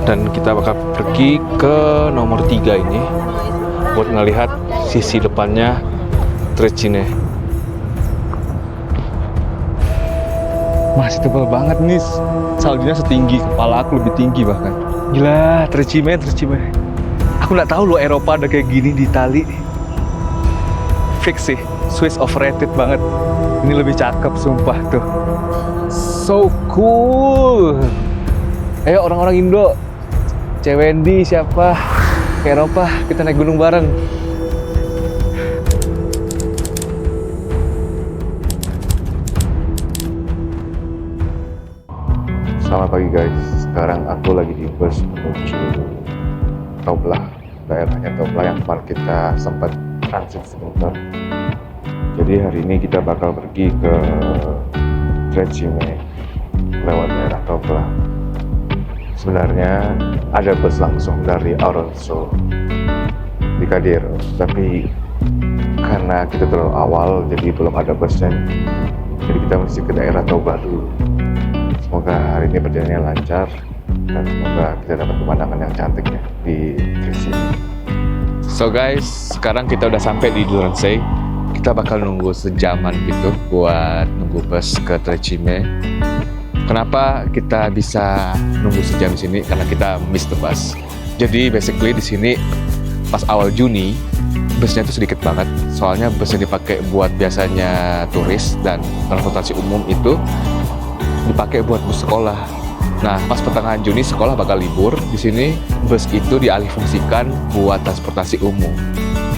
Dan kita bakal pergi ke nomor 3 ini buat ngelihat sisi depannya Trecine. Masih tebal banget nih, saljunya setinggi kepala aku, lebih tinggi bahkan. Gila, Trecime. Aku nggak tahu loh Eropa ada kayak gini di Itali. Fix sih, Swiss overrated banget. Ini lebih cakep sumpah tuh. So cool. Ayo orang-orang Indo, Cewendi siapa ke Eropa, kita naik gunung bareng. Selamat pagi guys, sekarang aku lagi di bus menuju Toblach, daerahnya Toblach yang kemarin kita sempat transit sebentar. Jadi hari ini kita bakal pergi ke Trecime lewat daerah Toblach. Sebenarnya ada bus langsung dari Auronzo di Cadiero, tapi karena kita terlalu awal jadi belum ada busnya, jadi kita mesti ke daerah Toblach dulu. Semoga hari ini perjalanannya lancar dan semoga kita dapat pemandangan yang cantik ya di Trecime. So guys, sekarang kita udah sampai di Durance. Kita bakal nunggu sejaman gitu buat nunggu bus ke Trecime. Kenapa kita bisa nunggu sejam di sini? Karena kita miss the bus. Jadi basically di sini pas awal Juni busnya itu sedikit banget. Soalnya bus yang dipakai buat biasanya turis dan transportasi umum itu dipakai buat bus sekolah. Nah, pas pertengahan Juni sekolah bakal libur. Di sini bus itu dialihfungsikan buat transportasi umum.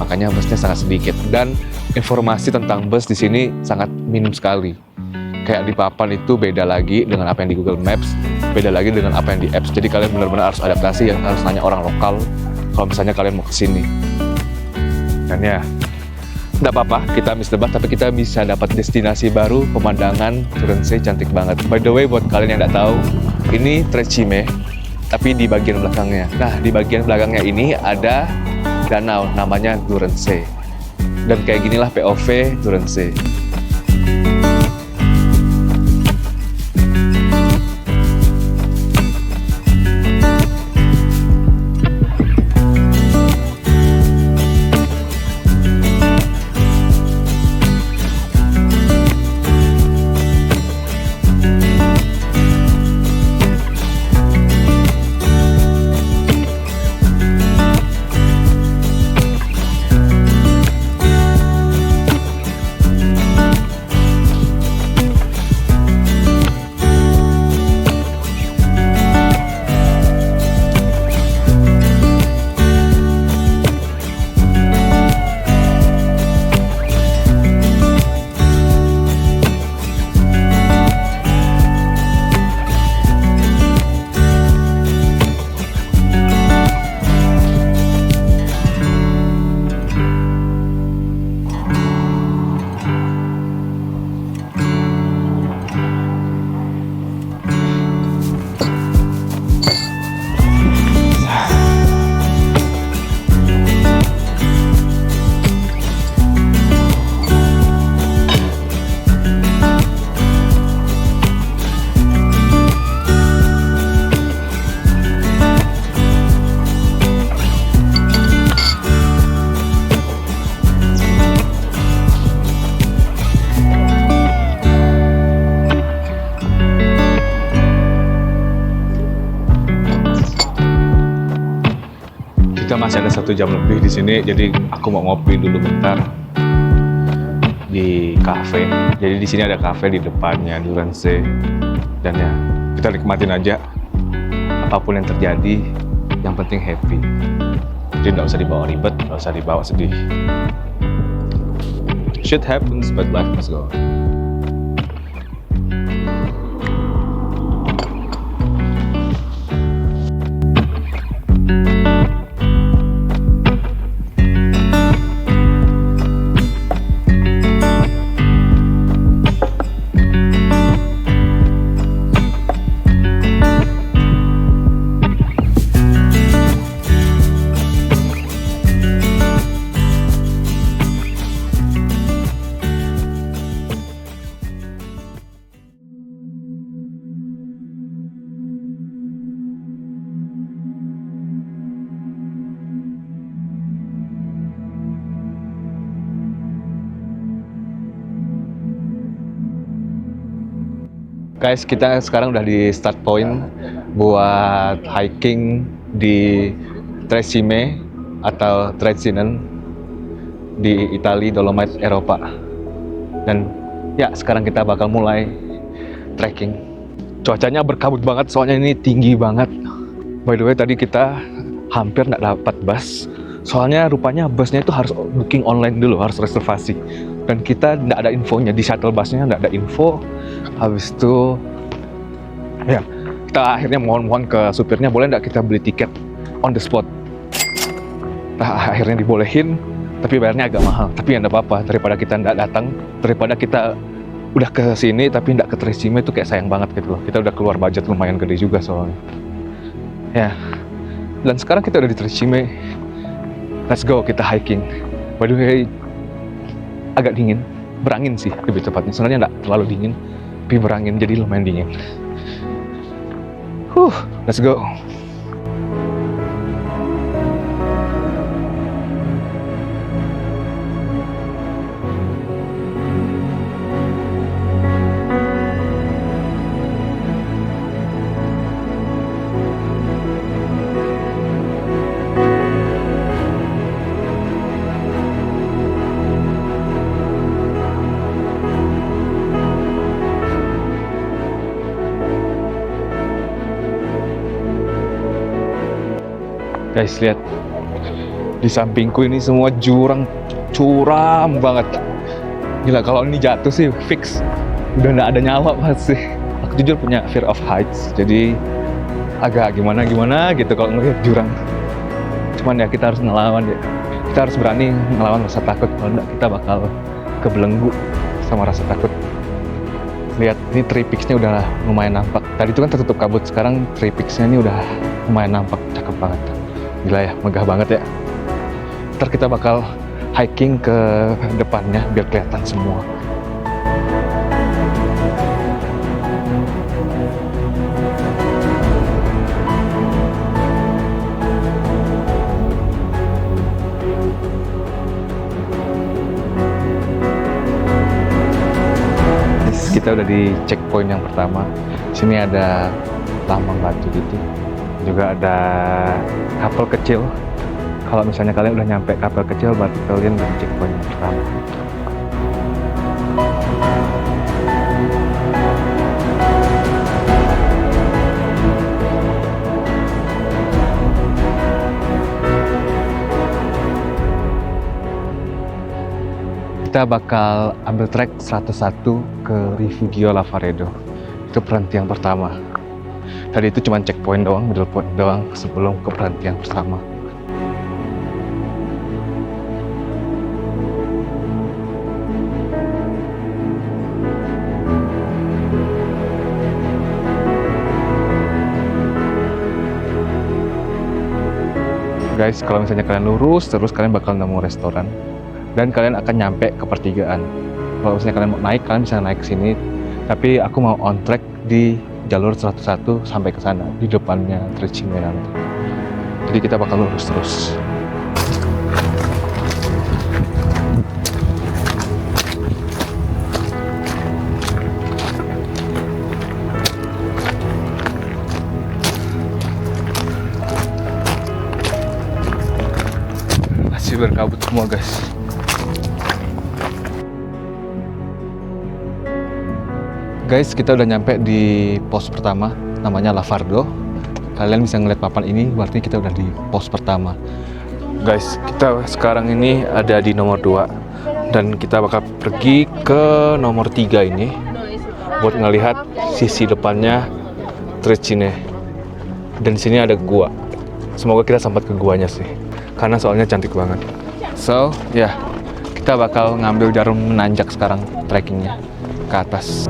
Makanya busnya sangat sedikit dan informasi tentang bus di sini sangat minim sekali. Kayak di papan itu beda lagi dengan apa yang di Google Maps, beda lagi dengan apa yang di apps. Jadi kalian benar-benar harus adaptasi, ya, harus nanya orang lokal kalau misalnya kalian mau kesini. Dan ya, nggak apa-apa, kita miss the bus, tapi kita bisa dapat destinasi baru, pemandangan Durance cantik banget. By the way, buat kalian yang nggak tahu, ini Trecime, tapi di bagian belakangnya. Nah, di bagian belakangnya ini ada danau, namanya Durance. Dan kayak ginilah POV Durance. Kita masih ada 1 jam lebih di sini, jadi aku mau ngopi dulu bentar di kafe. Jadi di sini ada kafe di depannya Durance, dan ya kita nikmatin aja apapun yang terjadi, yang penting happy. Jadi nggak usah dibawa ribet, nggak usah dibawa sedih. Shit happens, but life must go on. Guys, kita sekarang udah di start point buat hiking di Trecime atau Trecinen di Italia, Dolomite, Eropa. Dan ya, sekarang kita bakal mulai trekking. Cuacanya berkabut banget, soalnya ini tinggi banget. By the way, tadi kita hampir nggak dapat bus. Soalnya rupanya busnya itu harus booking online dulu, harus reservasi. Dan kita nggak ada infonya, di shuttle busnya nggak ada info. Habis itu, ya kita akhirnya mohon-mohon ke supirnya, boleh nggak kita beli tiket on the spot. Nah, akhirnya dibolehin, tapi bayarnya agak mahal. Tapi ya nggak apa-apa, daripada kita nggak datang, daripada kita udah ke sini tapi nggak ke Trecime, itu kayak sayang banget gitu loh. Kita udah keluar budget lumayan gede juga soalnya. Ya, dan sekarang kita udah di Trecime. Let's go, kita hiking. By the way, agak dingin, berangin sih lebih tepatnya. Sebenarnya nggak terlalu dingin, tapi berangin, jadi lumayan dingin. Let's go. Guys, lihat di sampingku ini semua jurang, curam banget. Gila, kalau ini jatuh sih fix, udah nggak ada nyawa pasti. Aku jujur punya fear of heights, jadi agak gimana gitu kalau ngeliat jurang. Cuman ya kita harus ngelawan ya, kita harus berani ngelawan rasa takut. Kalau nggak kita bakal kebelenggu sama rasa takut. Lihat, ini tree peaks-nya udah lumayan nampak. Tadi itu kan tertutup kabut, sekarang tree peaks-nya ini udah lumayan nampak, cakep banget. Gila ya, megah banget ya. Ntar kita bakal hiking ke depannya biar kelihatan semua. Kita udah di checkpoint yang pertama. Sini ada tambang batu gitu. Juga ada kapal kecil. Kalau misalnya kalian udah nyampe kapal kecil, berarti kalian udah di checkpoint yang pertama. Kita bakal ambil trek 101 ke Rifugio Lavaredo. Itu perhentian pertama. Tadi itu cuma checkpoint doang, middle point doang sebelum ke perhentian pertama. Guys, kalau misalnya kalian lurus terus, kalian bakal nemu restoran dan kalian akan nyampe ke pertigaan. Kalau misalnya kalian mau naik, kalian bisa naik ke sini. Tapi aku mau on track di jalur 101 sampai ke sana, di depannya Trecime nanti. Jadi kita bakal lurus terus. Masih berkabut semua, guys. Guys, kita udah nyampe di pos pertama, namanya Lavaredo. Kalian bisa ngeliat papan ini, berarti kita udah di pos pertama. Guys, kita sekarang ini ada di nomor 2 dan kita bakal pergi ke nomor 3 ini buat ngelihat sisi depannya Trecime. Dan di sini ada gua. Semoga kita sempat ke guanya sih, karena soalnya cantik banget. So, ya, kita bakal ngambil jarum menanjak sekarang trekkingnya ke atas.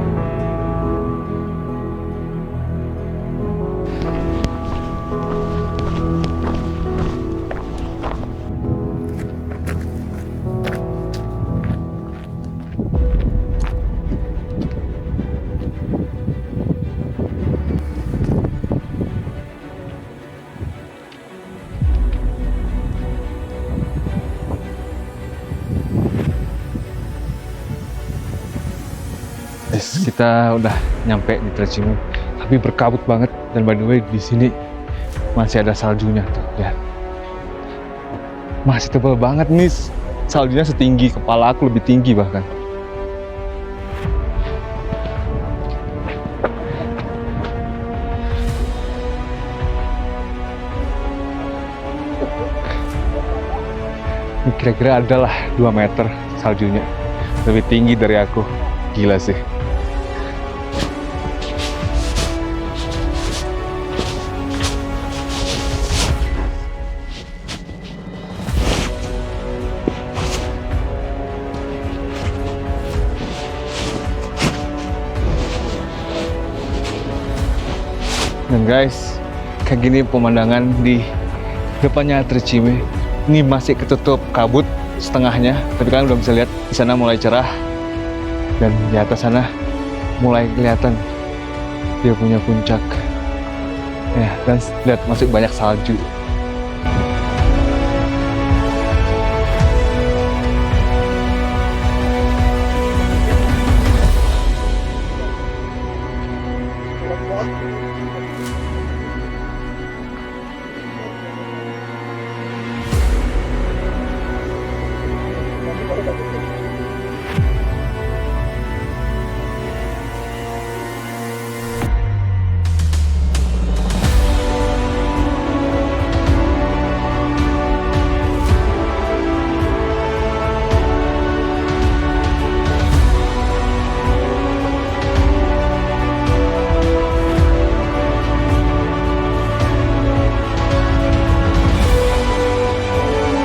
kita udah nyampe di Trecime, tapi berkabut banget. Dan by the way di sini masih ada saljunya tuh, lihat. Masih tebal banget nih, saljunya setinggi kepala aku, lebih tinggi bahkan. Ini kira-kira adalah 2 meter saljunya, lebih tinggi dari aku. Gila sih. Dan guys, kayak gini pemandangan di depannya Trecime. Ini masih ketutup kabut setengahnya, tapi kalian udah bisa lihat di sana mulai cerah. Dan di atas sana mulai kelihatan dia punya puncak. Ya, dan lihat masih banyak salju.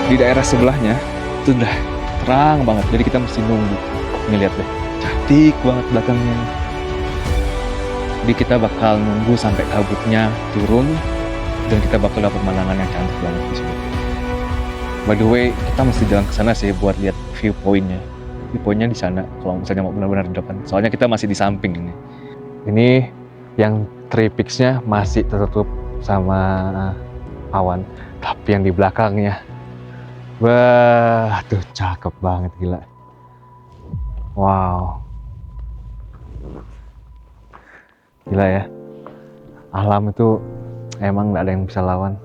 Di daerah sebelahnya itu udah terang banget, jadi kita mesti nunggu. Nih lihat deh, cantik banget belakangnya. Jadi kita bakal nunggu sampai kabutnya turun dan kita bakal dapat pemandangan yang cantik banget di sini. By the way, kita mesti jalan ke sana sih buat lihat viewpointnya. Viewpointnya di sana kalau misalnya mau benar-benar di depan. Soalnya kita masih di samping ini. Ini yang tree peaks-nya masih tertutup sama awan, tapi yang di belakangnya, wah, tuh cakep banget, gila. Wow. Gila ya. Alam itu emang gak ada yang bisa lawan.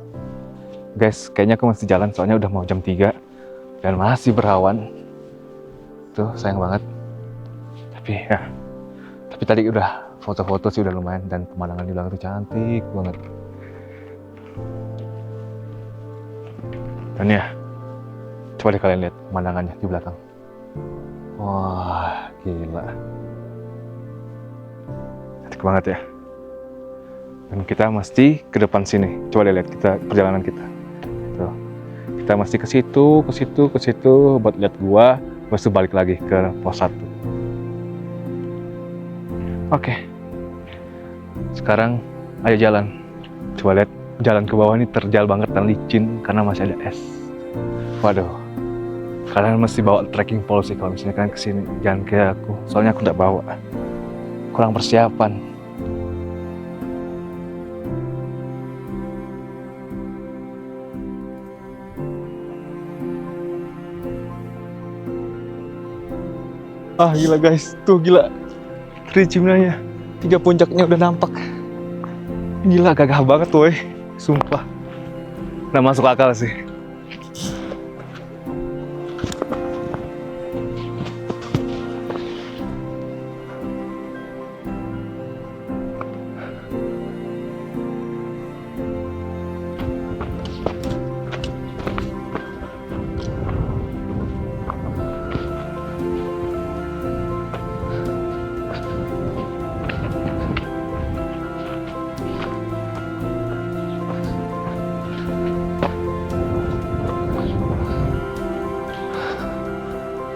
Guys, kayaknya aku mesti jalan soalnya udah mau jam 3 dan masih berawan. Tuh, sayang banget. Tapi tadi udah foto-foto sih udah lumayan dan pemandangan di belakang itu cantik banget. Dan ya, coba deh kalian lihat pemandangannya di belakang. Wah, gila. Cantik banget ya. Dan kita mesti ke depan sini. Coba deh lihat perjalanan kita. Tuh. Kita mesti ke situ buat lihat gua, terus balik lagi ke pos 1. Oke. Sekarang ayo jalan. Coba lihat jalan ke bawah ini terjal banget dan licin karena masih ada es. Waduh. Kalian mesti bawa trekking pole sih kalau misalnya kalian kesini. Jangan kayak aku, soalnya aku nggak bawa. Kurang persiapan. Ah gila guys, tuh gila. Trecime-nya, 3 puncaknya udah nampak. Gila, gagah banget woy, sumpah. Nggak masuk akal sih.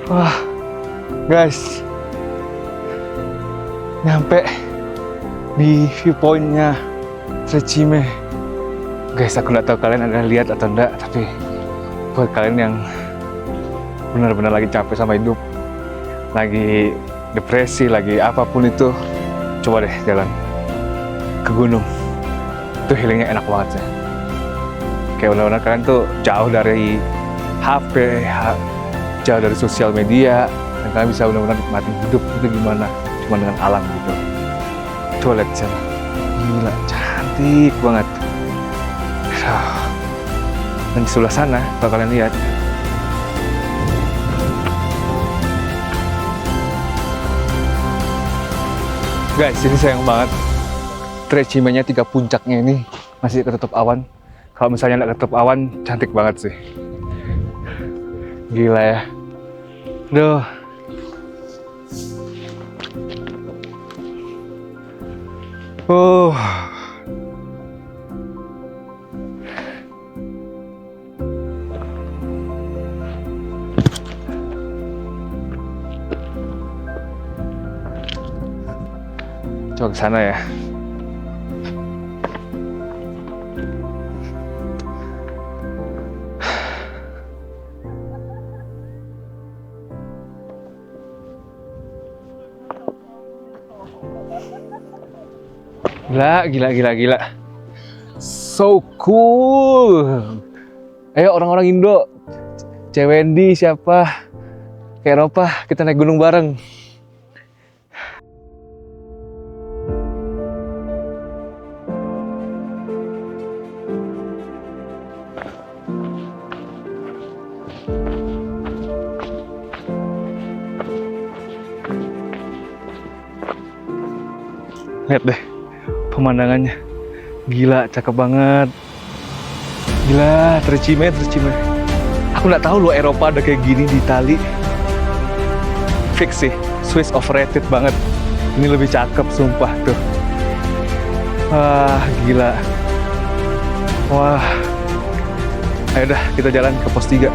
Wah, guys, nyampe di viewpointnya Trecime. Guys, aku nggak tahu kalian ada lihat atau enggak, tapi buat kalian yang benar-benar lagi capek sama hidup, lagi depresi, lagi apapun itu, coba deh jalan ke gunung. Itu healingnya enak banget sih. Kayak benar-benar kalian tuh jauh dari HP, jauh dari sosial media, dan kalian bisa benar-benar nikmatin hidup itu gimana. cuma dengan alam gitu. Tuh lihat di sana. Gila, cantik banget. Dan di sebelah sana, kalau kalian lihat, guys, ini sayang banget. Trecimenya 3 puncaknya ini masih ketutup awan. Kalau misalnya nggak ketutup awan, cantik banget sih. Gila ya. Duh. Coba ke sana ya. Gila. So cool. Ayo orang-orang Indo, Cewendi siapa? Ke Eropa, kita naik gunung bareng. Lihat deh pemandangannya, gila, cakep banget. Gila, Trecime. Aku nggak tahu loh Eropa ada kayak gini di Itali. Fix sih, Swiss overrated banget. Ini lebih cakep sumpah tuh. Wah, gila. Wah. Ayo dah, kita jalan ke pos 3.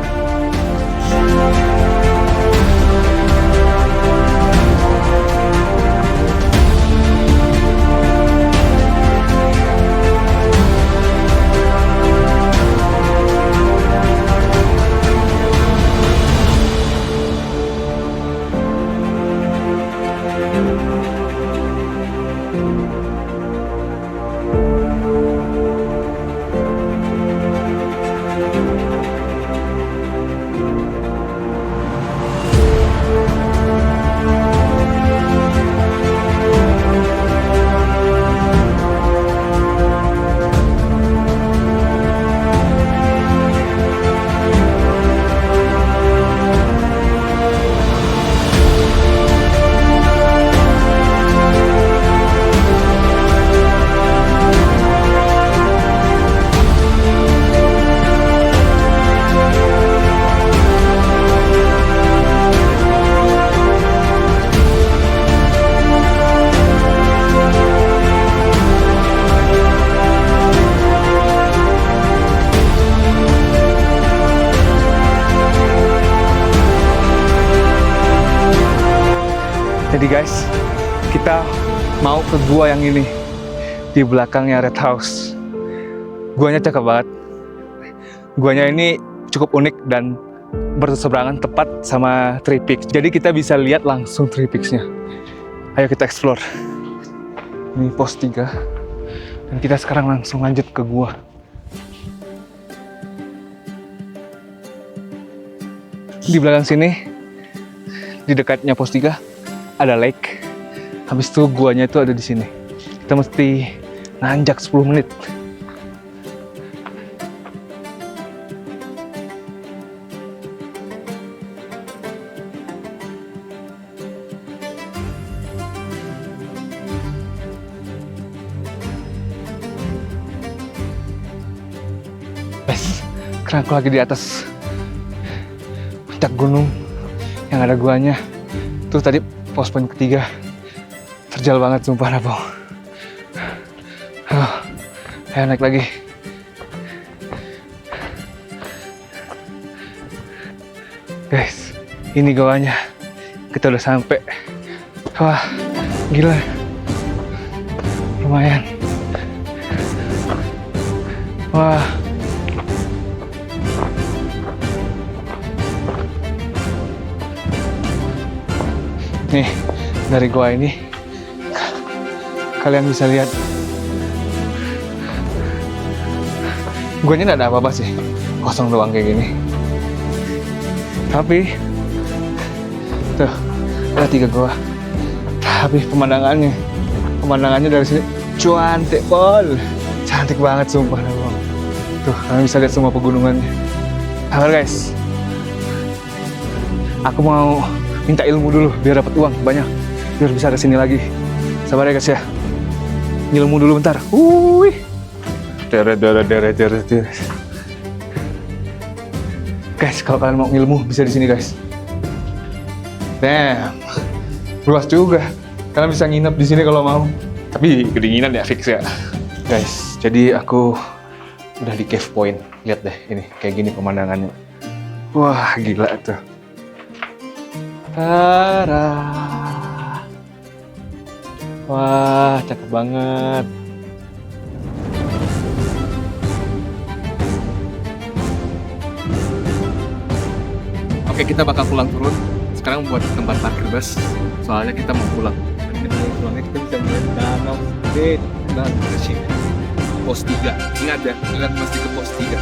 Jadi guys, kita mau ke gua yang ini di belakangnya Red House. Guanya cakep banget. Guanya ini cukup unik dan berseberangan tepat sama Three Peaks. Jadi kita bisa lihat langsung Three Peaks-nya. Ayo kita explore. Ini pos 3. Dan kita sekarang langsung lanjut ke gua. Di belakang sini, di dekatnya pos 3, ada lake. Habis itu guanya itu ada di sini. Kita mesti nanjak 10 menit. Sekarang aku lagi di atas puncak gunung yang ada guanya. Tuh tadi pos poin ketiga. Terjal banget sumpah Nabo. Ayo naik lagi. Guys, ini goanya. Kita udah sampai. Wah, gila. Lumayan. Wah. Nih, dari gua ini kalian bisa lihat guanya nggak ada apa-apa sih, kosong doang kayak gini. Tapi tuh ada 3 gua. Tapi pemandangannya dari sini cantik pol. Cantik banget sumpah bang. Tuh, kalian bisa lihat semua pegunungannya. Sabar guys. Aku mau minta ilmu dulu biar dapat uang banyak. Biar bisa kesini lagi. Sabar ya guys ya. Ilmu dulu bentar. Wih. Deret. Guys, kalau kalian mau ilmu bisa di sini guys. Damn. Luas juga. Kalian bisa nginep di sini kalau mau. Tapi kedinginan ya fix ya. Guys, jadi aku udah di cave point. Lihat deh ini kayak gini pemandangannya. Wah, gila tuh. Tara. Wah, cakep banget. Oke, kita bakal pulang turun. Sekarang buat tempat parkir bus. Soalnya kita mau pulang. Kita mau pulangnya kita bisa melihat danau gede dan bersih. Pos 3. Ingat ya, ingat mesti ke pos 3.